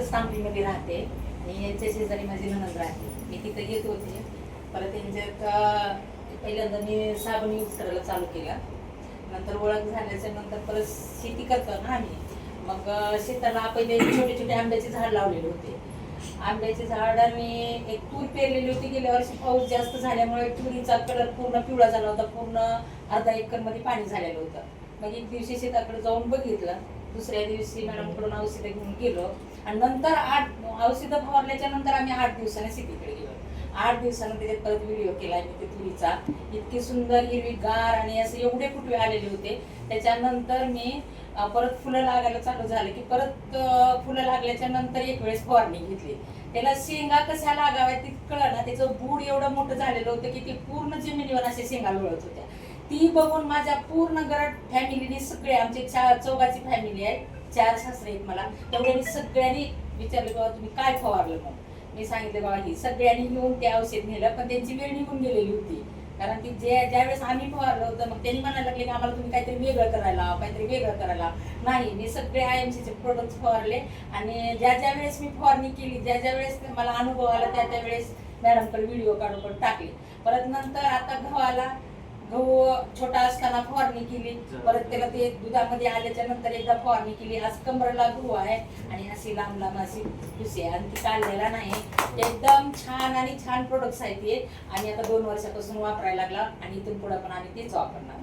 सांगलीमध्ये राहते आणि यांच्या शेजारी माझी नणंद राहते. मी तिथे येत होते. परत त्यांच्यात पहिल्यांदा मी साबण यूज करायला चालू केला. नंतर ओळख झाल्याच्या नंतर परत शेती करतो ना आम्ही. मग शेताला पहिले छोटे छोटे आंब्याचे झाड लावलेले होते. आंब्याचे झाड मी एक तूर पेरलेली होती. गेल्या वर्षी पाऊस जास्त झाल्यामुळे तुरीचा कलर पूर्ण पिवळा झाला होता. पूर्ण अर्धा एकरमध्ये पाणी झालेलं होतं. मग एक दिवशी शेताकडे जाऊन बघितलं. दुसऱ्या दिवशी मॅडमकडून औषधं घेऊन गेलो आणि नंतर औषधं फवारल्याच्या नंतर आम्ही 8 दिवसाने शेतीकडे गेलो. 8 दिवसानं त्याच्यात परत व्हिडिओ केला मी ते तुरीचा. इतकी सुंदर हिरवीगार आणि असे एवढे फुटवे आलेले होते. त्याच्यानंतर मी परत फुलं लागायला चालू झाले की परत फुलं लागल्याच्या नंतर एक वेळेस फवारणी घेतली. त्याला शेंगा कशा लागाव्या ते कळलं ना. त्याचं बूड एवढं मोठं झालेलं होतं की ती पूर्ण जमिनीवर अशा शेंगा लोळत होत्या. ती बघून माझ्या पूर्ण घरात फॅमिलीने सगळे आमचे 4 चौघाची फॅमिली आहे. 4 सासरे आहेत मला. तेवढ्यांनी सगळ्यांनी विचारले बाबा तुम्ही काय फवारलं. मग मी सांगितलं बाबा ही सगळ्यांनी मिळून ते औषध नेलं. पण त्यांची वेळ निघून गेलेली होती. कारण ती ज्यावेळेस आम्ही फवारलं होतं मग त्यांनी म्हणायला लागले की आम्हाला तुम्ही काहीतरी वेगळं करायला. नाही, मी सगळे IMCचे प्रोडक्ट फवारले आणि ज्या वेळेस मी फवारणी केली, ज्या वेळेस मला अनुभव आला त्या वेळेस मॅडमकडे व्हिडिओ काढून टाकले. परत नंतर आता गहू छोटा असताना फवारणी केली. परत त्याला ते दुधामध्ये आल्याच्या नंतर एकदा फवारणी केली. आज कमरेला गहू आहे आणि अशी लांब अशी खुशी आहे आणि ती काढलेला नाही. एकदम छान प्रोडक्ट्स आहेत ते. आणि आता 2 वर्षापासून वापरायला लागला आणि इथून पुढे पण आम्ही तेच वापरणार.